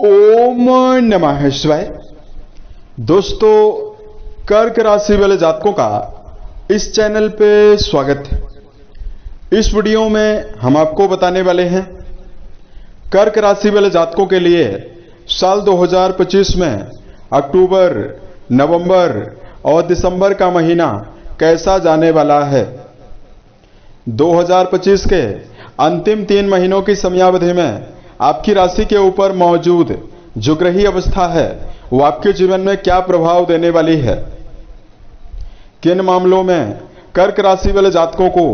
ओम नमः शिवाय। दोस्तों, कर्क राशि वाले जातकों का इस चैनल पे स्वागत है। इस वीडियो में हम आपको बताने वाले हैं कर्क राशि वाले जातकों के लिए साल 2025 में अक्टूबर, नवंबर और दिसंबर का महीना कैसा जाने वाला है। 2025 के अंतिम 3 महीनों की समयावधि में आपकी राशि के ऊपर मौजूद जो ग्रही अवस्था है वो आपके जीवन में क्या प्रभाव देने वाली है। किन मामलों में कर्क राशि वाले जातकों को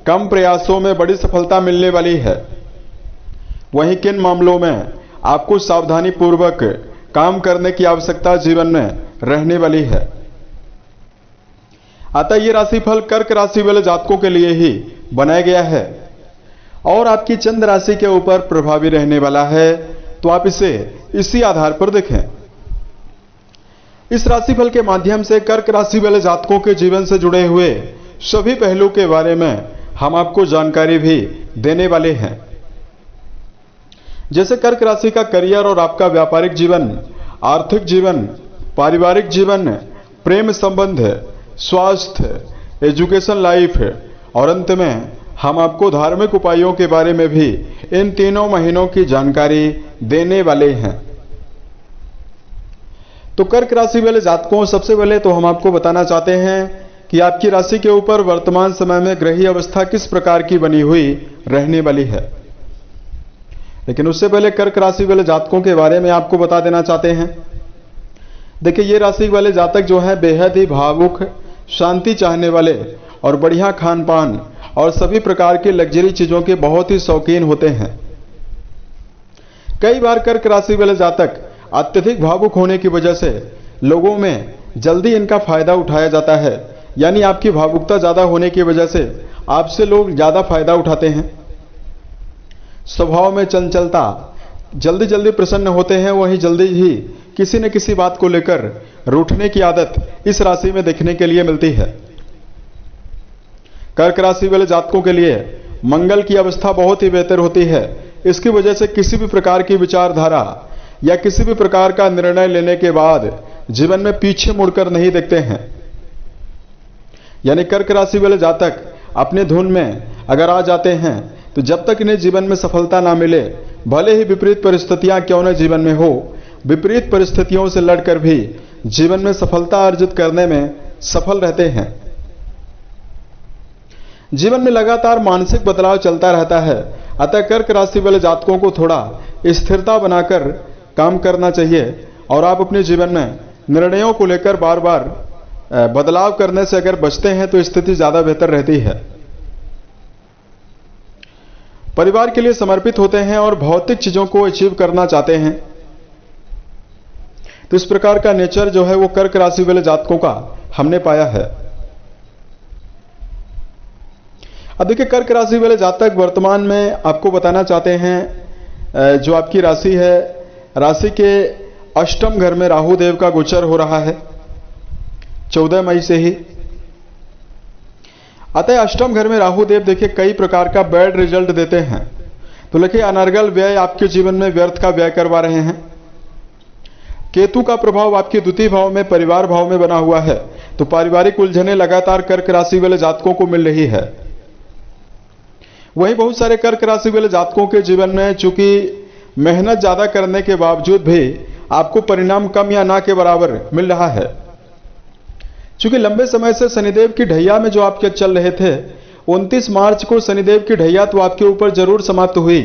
कम प्रयासों में बड़ी सफलता मिलने वाली है, वहीं किन मामलों में आपको सावधानी पूर्वक काम करने की आवश्यकता जीवन में रहने वाली है। अतः ये राशिफल कर्क राशि वाले जातकों के लिए ही बनाया गया है और आपकी चंद्र राशि के ऊपर प्रभावी रहने वाला है, तो आप इसे इसी आधार पर देखें। इस राशिफल के माध्यम से कर्क राशि वाले जातकों के जीवन से जुड़े हुए सभी पहलू के बारे में हम आपको जानकारी भी देने वाले हैं। जैसे कर्क राशि का करियर और आपका व्यापारिक जीवन, आर्थिक जीवन, पारिवारिक जीवन, प्रेम संबंध, स्वास्थ्य, एजुकेशन लाइफ और अंत में हम आपको धार्मिक उपायों के बारे में भी इन तीनों महीनों की जानकारी देने वाले हैं। तो कर्क राशि वाले जातकों, सबसे पहले तो हम आपको बताना चाहते हैं कि आपकी राशि के ऊपर वर्तमान समय में ग्रही अवस्था किस प्रकार की बनी हुई रहने वाली है। लेकिन उससे पहले कर्क राशि वाले जातकों के बारे में आपको बता देना चाहते हैं। देखिए, ये राशि वाले जातक जो हैं बेहद ही भावुक, शांति चाहने वाले और बढ़िया खान पान और सभी प्रकार की लग्जरी चीजों के बहुत ही शौकीन होते हैं। कई बार कर्क राशि वाले जातक अत्यधिक भावुक होने की वजह से लोगों में जल्दी इनका फायदा उठाया जाता है, यानी आपकी भावुकता ज्यादा होने की वजह से आपसे लोग ज्यादा फायदा उठाते हैं। स्वभाव में चंचलता, जल्दी जल्दी प्रसन्न होते हैं, वहीं जल्दी ही किसी न किसी बात को लेकर रूठने की आदत इस राशि में देखने के लिए मिलती है। कर्क राशि वाले जातकों के लिए मंगल की अवस्था बहुत ही बेहतर होती है। इसकी वजह से किसी भी प्रकार की विचारधारा या किसी भी प्रकार का निर्णय लेने के बाद जीवन में पीछे मुड़कर नहीं देखते हैं। यानी कर्क राशि वाले जातक अपने धुन में अगर आ जाते हैं तो जब तक इन्हें जीवन में सफलता ना मिले, भले ही विपरीत परिस्थितियां क्यों न जीवन में हो, विपरीत परिस्थितियों से लड़कर भी जीवन में सफलता अर्जित करने में सफल रहते हैं। जीवन में लगातार मानसिक बदलाव चलता रहता है, अतः कर्क राशि वाले जातकों को थोड़ा स्थिरता बनाकर काम करना चाहिए और आप अपने जीवन में निर्णयों को लेकर बार बार बदलाव करने से अगर बचते हैं तो स्थिति ज्यादा बेहतर रहती है। परिवार के लिए समर्पित होते हैं और भौतिक चीजों को अचीव करना चाहते हैं। तो इस प्रकार का नेचर जो है वो कर्क राशि वाले जातकों का हमने पाया है। अब देखिए, कर्क राशि वाले जातक वर्तमान में आपको बताना चाहते हैं, जो आपकी राशि है, राशि के अष्टम घर में राहु देव का गोचर हो रहा है 14 मई से ही। अतः अष्टम घर में राहु देव देखिए कई प्रकार का बैड रिजल्ट देते हैं। तो देखिए, अनर्गल व्यय आपके जीवन में व्यर्थ का व्यय करवा रहे हैं। केतु का प्रभाव आपके द्वितीय भाव में, परिवार भाव में बना हुआ है, तो पारिवारिक उलझने लगातार कर्क राशि वाले जातकों को मिल रही है। वहीं बहुत सारे कर्क राशि वाले जातकों के जीवन में चूंकि मेहनत ज्यादा करने के बावजूद भी आपको परिणाम कम या ना के बराबर मिल रहा है। चूंकि लंबे समय से शनिदेव की ढैया में जो आपके चल रहे थे, 29 मार्च को शनिदेव की ढैया तो आपके ऊपर जरूर समाप्त हुई,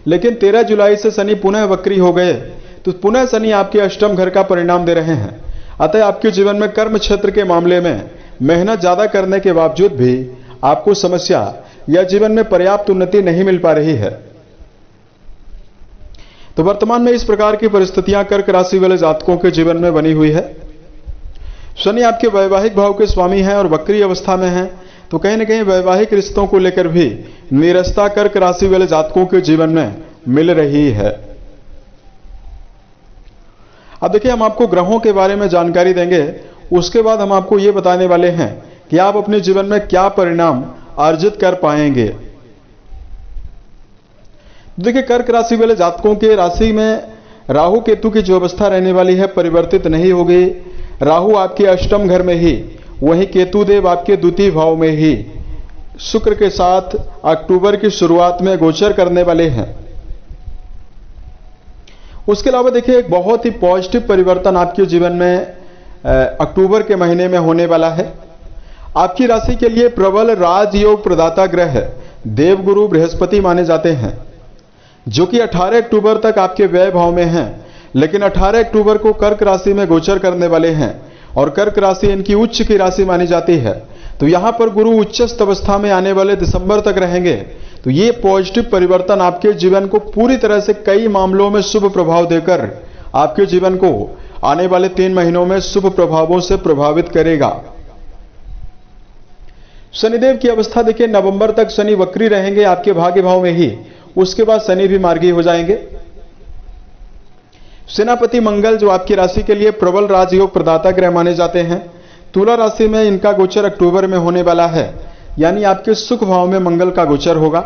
लेकिन 13 जुलाई से शनि पुनः वक्री हो गए, तो पुनः शनि आपके अष्टम घर का परिणाम दे रहे हैं। अतः आपके जीवन में कर्म क्षेत्र के मामले में मेहनत ज्यादा करने के बावजूद भी आपको समस्या या जीवन में पर्याप्त उन्नति नहीं मिल पा रही है। तो वर्तमान में इस प्रकार की परिस्थितियां कर्क राशि वाले जातकों के जीवन में बनी हुई है। शनि आपके वैवाहिक भाव के स्वामी हैं और वक्री अवस्था में हैं, तो कहीं न कहीं वैवाहिक रिश्तों को लेकर भी नीरसता कर्क राशि वाले जातकों के जीवन में मिल रही है। अब देखिए, हम आपको ग्रहों के बारे में जानकारी देंगे, उसके बाद हम आपको यह बताने वाले हैं कि आप अपने जीवन में क्या परिणाम अर्जित कर पाएंगे। देखिए कर्क राशि वाले जातकों के राशि में राहु केतु की जो अवस्था रहने वाली है परिवर्तित नहीं होगी। राहु आपके अष्टम घर में ही, वहीं केतु देव आपके द्वितीय भाव में ही शुक्र के साथ अक्टूबर की शुरुआत में गोचर करने वाले हैं। उसके अलावा देखिए एक बहुत ही पॉजिटिव परिवर्तन आपके जीवन में अक्टूबर के महीने में होने वाला है। आपकी राशि के लिए प्रबल राजयोग प्रदाता ग्रह देवगुरु बृहस्पति माने जाते हैं, जो कि 18 अक्टूबर तक आपके व्यय भाव में हैं, लेकिन 18 अक्टूबर को कर्क राशि में गोचर करने वाले हैं और कर्क राशि इनकी उच्च की राशि मानी जाती है। तो यहां पर गुरु उच्चस्थ अवस्था में आने वाले दिसंबर तक रहेंगे। तो ये पॉजिटिव परिवर्तन आपके जीवन को पूरी तरह से कई मामलों में शुभ प्रभाव देकर आपके जीवन को आने वाले 3 महीनों में शुभ प्रभावों से प्रभावित करेगा। शनिदेव की अवस्था देखिए नवंबर तक शनि वक्री रहेंगे आपके भाग्य भाव में ही, उसके बाद शनि भी मार्गी हो जाएंगे। सेनापति मंगल जो आपकी राशि के लिए प्रबल राजयोग प्रदाता ग्रह माने जाते हैं, तुला राशि में इनका गोचर अक्टूबर में होने वाला है, यानी आपके सुख भाव में मंगल का गोचर होगा।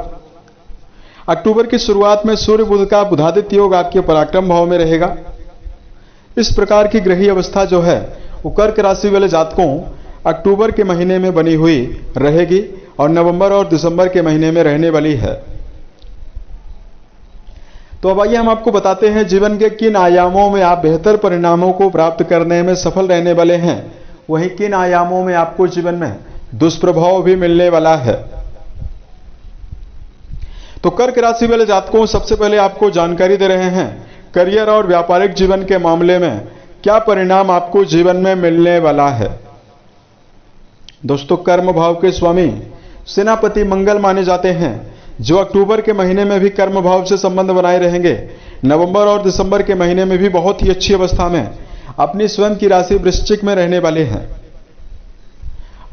अक्टूबर की शुरुआत में सूर्य बुध का बुधादित्य योग आपके पराक्रम भाव में रहेगा। इस प्रकार की ग्रही अवस्था जो है वो कर्क राशि वाले जातकों अक्टूबर के महीने में बनी हुई रहेगी और नवंबर और दिसंबर के महीने में रहने वाली है। तो अब आइए हम आपको बताते हैं जीवन के किन आयामों में आप बेहतर परिणामों को प्राप्त करने में सफल रहने वाले हैं, वहीं किन आयामों में आपको जीवन में दुष्प्रभाव भी मिलने वाला है। तो कर्क राशि वाले जातकों सबसे पहले आपको जानकारी दे रहे हैं करियर और व्यापारिक जीवन के मामले में क्या परिणाम आपको जीवन में मिलने वाला है। दोस्तों, कर्म भाव के स्वामी सेनापति मंगल माने जाते हैं, जो अक्टूबर के महीने में भी कर्म भाव से संबंध बनाए रहेंगे। नवंबर और दिसंबर के महीने में भी बहुत ही अच्छी अवस्था में अपनी स्वयं की राशि वृश्चिक में रहने वाले हैं।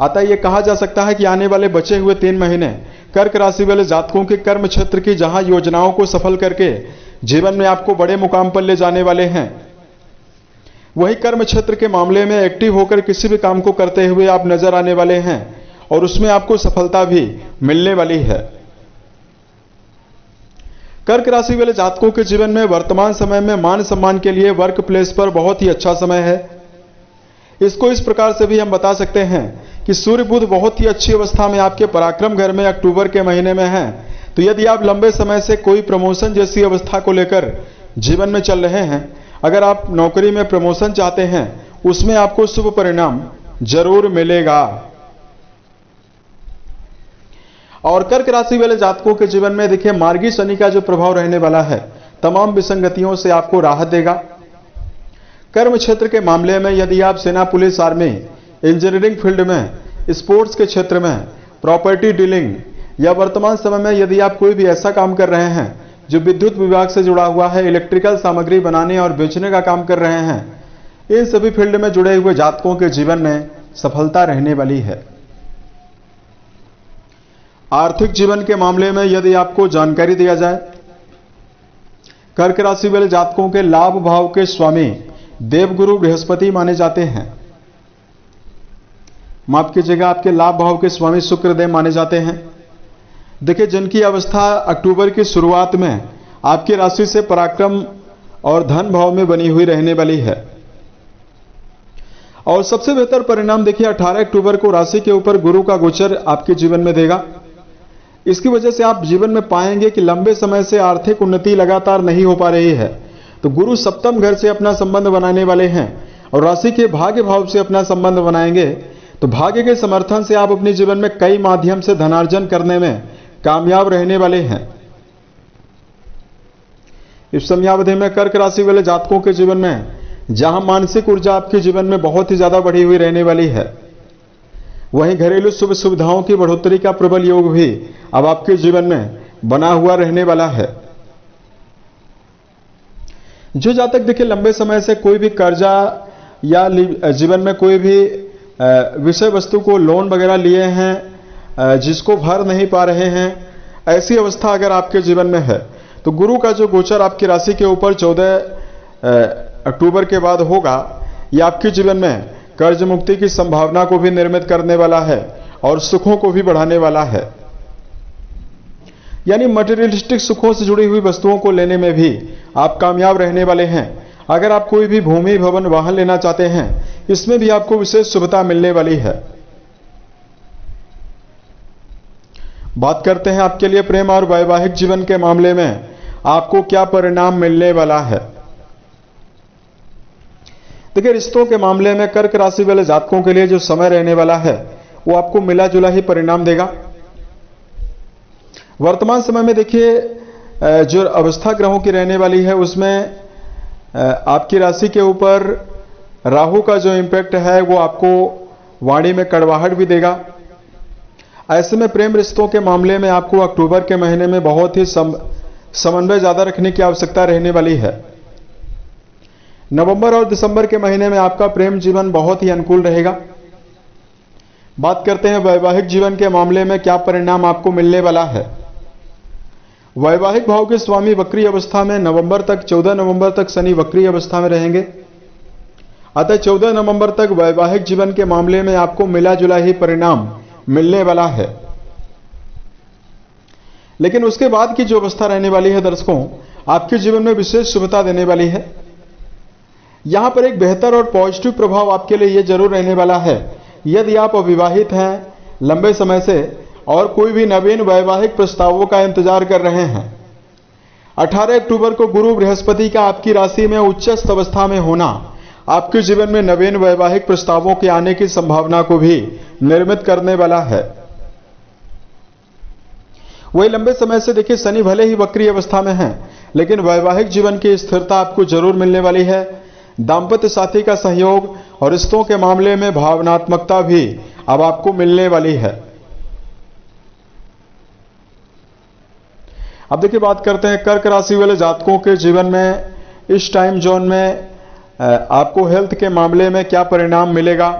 अतः यह कहा जा सकता है कि आने वाले बचे हुए 3 महीने कर्क राशि वाले जातकों के कर्म क्षेत्र की जहां योजनाओं को सफल करके जीवन में आपको बड़े मुकाम पर ले जाने वाले हैं, वही कर्म क्षेत्र के मामले में एक्टिव होकर किसी भी काम को करते हुए आप नजर आने वाले हैं और उसमें आपको सफलता भी मिलने वाली है। कर्क राशि वाले जातकों के जीवन में वर्तमान समय में मान सम्मान के लिए वर्क प्लेस पर बहुत ही अच्छा समय है। इसको इस प्रकार से भी हम बता सकते हैं कि सूर्य बुध बहुत ही अच्छी अवस्था में आपके पराक्रम घर में अक्टूबर के महीने में हैं। तो यदि आप लंबे समय से कोई प्रमोशन जैसी अवस्था को लेकर जीवन में चल रहे हैं, अगर आप नौकरी में प्रमोशन चाहते हैं, उसमें आपको शुभ परिणाम जरूर मिलेगा। और कर्क राशि वाले जातकों के जीवन में देखिए मार्गी शनि का जो प्रभाव रहने वाला है तमाम विसंगतियों से आपको राहत देगा। कर्म क्षेत्र के मामले में यदि आप सेना, पुलिस, आर्मी, इंजीनियरिंग फील्ड में, स्पोर्ट्स के क्षेत्र में, प्रॉपर्टी डीलिंग या वर्तमान समय में यदि आप कोई भी ऐसा काम कर रहे हैं जो विद्युत विभाग से जुड़ा हुआ है, इलेक्ट्रिकल सामग्री बनाने और बेचने का काम कर रहे हैं, इन सभी फील्ड में जुड़े हुए जातकों के जीवन में सफलता रहने वाली है। आर्थिक जीवन के मामले में यदि आपको जानकारी दिया जाए, कर्क राशि वाले जातकों के लाभ भाव के स्वामी देवगुरु बृहस्पति माने जाते हैं। माफ कीजिएगा, आपके लाभ भाव के स्वामी शुक्रदेव माने जाते हैं। देखिए, जिनकी अवस्था अक्टूबर की शुरुआत में आपकी राशि से पराक्रम और धन भाव में बनी हुई रहने वाली है। और सबसे बेहतर परिणाम देखिए 18 अक्टूबर को राशि के ऊपर गुरु का गोचर आपके जीवन में देगा। इसकी वजह से आप जीवन में पाएंगे कि लंबे समय से आर्थिक उन्नति लगातार नहीं हो पा रही है, तो गुरु सप्तम घर से अपना संबंध बनाने वाले हैं और राशि के भाग्य भाव से अपना संबंध बनाएंगे। तो भाग्य के समर्थन से आप अपने जीवन में कई माध्यम से धनार्जन करने में कामयाब रहने वाले हैं। इस समयावधि में कर्क राशि वाले जातकों के जीवन में जहां मानसिक ऊर्जा आपके जीवन में बहुत ही ज्यादा बढ़ी हुई रहने वाली है, वहीं घरेलू सुख सुविधाओं की बढ़ोतरी का प्रबल योग भी अब आपके जीवन में बना हुआ रहने वाला है। जो जातक देखिए लंबे समय से कोई भी कर्जा या जीवन में कोई भी विषय वस्तु को लोन वगैरह लिए हैं, जिसको भर नहीं पा रहे हैं, ऐसी अवस्था अगर आपके जीवन में है, तो गुरु का जो गोचर आपकी राशि के ऊपर 14 अक्टूबर के बाद होगा, यह आपके जीवन में कर्ज मुक्ति की संभावना को भी निर्मित करने वाला है और सुखों को भी बढ़ाने वाला है। यानी मटेरियलिस्टिक सुखों से जुड़ी हुई वस्तुओं को लेने में भी आप कामयाब रहने वाले हैं। अगर आप कोई भी भूमि, भवन, वाहन लेना चाहते हैं, इसमें भी आपको विशेष शुभता मिलने वाली है। बात करते हैं आपके लिए प्रेम और वैवाहिक जीवन के मामले में आपको क्या परिणाम मिलने वाला है। देखिए, रिश्तों के मामले में कर्क राशि वाले जातकों के लिए जो समय रहने वाला है वो आपको मिला जुला ही परिणाम देगा। वर्तमान समय में देखिए जो अवस्था ग्रहों की रहने वाली है उसमें आपकी राशि के ऊपर राहु का जो इंपैक्ट है वो आपको वाणी में कड़वाहट भी देगा। ऐसे में प्रेम रिश्तों के मामले में आपको अक्टूबर के महीने में बहुत ही समन्वय ज्यादा रखने की आवश्यकता रहने वाली है। नवंबर और दिसंबर के महीने में आपका प्रेम जीवन बहुत ही अनुकूल रहेगा। बात करते हैं वैवाहिक जीवन के मामले में क्या परिणाम आपको मिलने वाला है। वैवाहिक भाव के स्वामी वक्री अवस्था में नवंबर तक 14 नवंबर तक शनि वक्री अवस्था में रहेंगे। अतः 14 नवंबर तक वैवाहिक जीवन के मामले में आपको मिला जुला ही परिणाम मिलने वाला है। लेकिन उसके बाद की जो अवस्था रहने वाली है दर्शकों, आपके जीवन में विशेष शुभता देने वाली है। यहां पर एक बेहतर और पॉजिटिव प्रभाव आपके लिए यह जरूर रहने वाला है। यदि आप अविवाहित हैं लंबे समय से और कोई भी नवीन वैवाहिक प्रस्तावों का इंतजार कर रहे हैं, 18 अक्टूबर को गुरु बृहस्पति का आपकी राशि में उच्चस्थ अवस्था में होना आपके जीवन में नवीन वैवाहिक प्रस्तावों के आने की संभावना को भी निर्मित करने वाला है। वही लंबे समय से देखिए शनि भले ही वक्री अवस्था में है, लेकिन वैवाहिक जीवन की स्थिरता आपको जरूर मिलने वाली है। दांपत्य साथी का सहयोग और रिश्तों के मामले में भावनात्मकता भी अब आपको मिलने वाली है। अब देखिए बात करते हैं कर्क राशि वाले जातकों के जीवन में इस टाइम जोन में आपको हेल्थ के मामले में क्या परिणाम मिलेगा।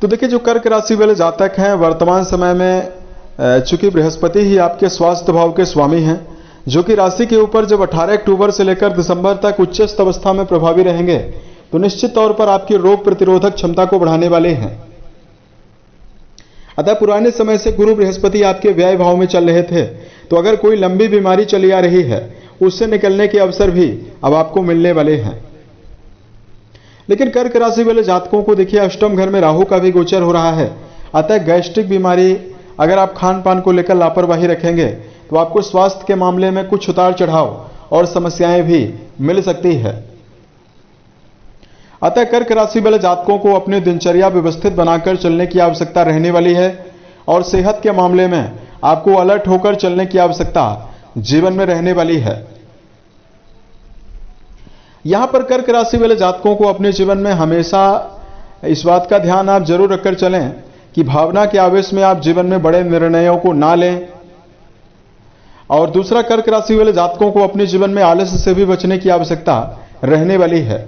तो देखिए जो कर्क राशि वाले जातक हैं वर्तमान समय में चूंकि बृहस्पति ही आपके स्वास्थ्य भाव के स्वामी हैं, जो कि राशि के ऊपर जब 18 अक्टूबर से लेकर दिसंबर तक उच्चस्थ अवस्था में प्रभावी रहेंगे तो निश्चित तौर पर आपकी रोग प्रतिरोधक क्षमता को बढ़ाने वाले हैं। अतः पुराने समय से गुरु बृहस्पति आपके व्यय भाव में चल रहे थे, तो अगर कोई लंबी बीमारी चली आ रही है उससे निकलने के अवसर भी अब आपको मिलने वाले हैं। लेकिन कर्क राशि वाले जातकों को देखिए अष्टम घर में राहु का भी गोचर हो रहा है। अतः गैस्ट्रिक बीमारी, अगर आप खान पान को लेकर लापरवाही रखेंगे तो आपको स्वास्थ्य के मामले में कुछ उतार चढ़ाव और समस्याएं भी मिल सकती है। अतः कर्क राशि वाले जातकों को अपनी दिनचर्या व्यवस्थित बनाकर चलने की आवश्यकता रहने वाली है और सेहत के मामले में आपको अलर्ट होकर चलने की आवश्यकता जीवन में रहने वाली है। यहां पर कर्क राशि वाले जातकों को अपने जीवन में हमेशा इस बात का ध्यान आप जरूर रखकर चलें कि भावना के आवेश में आप जीवन में बड़े निर्णयों को ना लें। और दूसरा, कर्क राशि वाले जातकों को अपने जीवन में आलस्य से भी बचने की आवश्यकता रहने वाली है।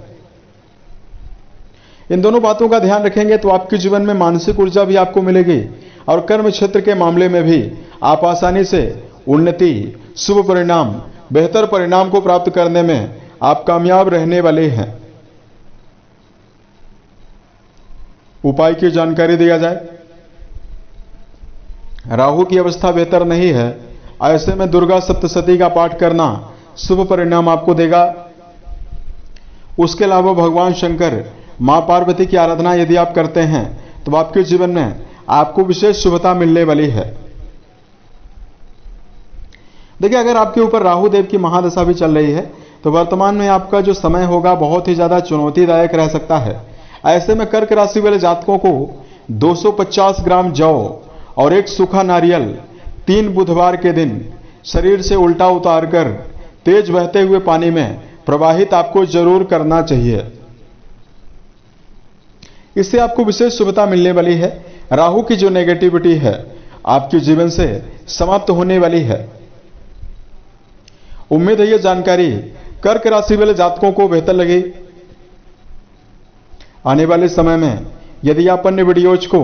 इन दोनों बातों का ध्यान रखेंगे तो आपके जीवन में मानसिक ऊर्जा भी आपको मिलेगी और कर्म क्षेत्र के मामले में भी आप आसानी से उन्नति, शुभ परिणाम, बेहतर परिणाम को प्राप्त करने में आप कामयाब रहने वाले हैं। उपाय की जानकारी दिया जाए। राहु की अवस्था बेहतर नहीं है, ऐसे में दुर्गा सप्तशती का पाठ करना शुभ परिणाम आपको देगा। उसके अलावा भगवान शंकर, मां पार्वती की आराधना यदि आप करते हैं तो आपके जीवन में आपको विशेष शुभता मिलने वाली है। देखिए अगर आपके ऊपर राहु देव की महादशा भी चल रही है तो वर्तमान में आपका जो समय होगा बहुत ही ज्यादा चुनौतीदायक रह सकता है। ऐसे में कर्क राशि वाले जातकों को 250 ग्राम जौ और एक सूखा नारियल 3 बुधवार के दिन शरीर से उल्टा उतारकर तेज बहते हुए पानी में प्रवाहित आपको जरूर करना चाहिए। इससे आपको विशेष शुभता मिलने वाली है। राहु की जो नेगेटिविटी है आपके जीवन से समाप्त होने वाली है। उम्मीद है यह जानकारी कर्क राशि वाले जातकों को बेहतर लगी। आने वाले समय में यदि आप अन्य वीडियोज को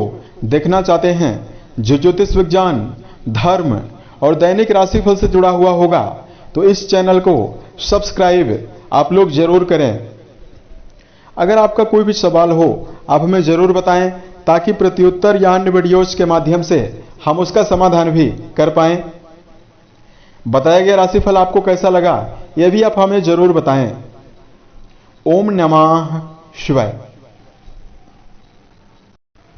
देखना चाहते हैं जो ज्योतिष विज्ञान, धर्म और दैनिक राशिफल से जुड़ा हुआ होगा तो इस चैनल को सब्सक्राइब आप लोग जरूर करें। अगर आपका कोई भी सवाल हो आप हमें जरूर बताएं ताकि प्रत्युत्तर या अन्य वीडियोज के माध्यम से हम उसका समाधान भी कर पाएं। बताया गया राशिफल आपको कैसा लगा, यह भी आप हमें जरूर बताएं। ओम नमः शिवाय।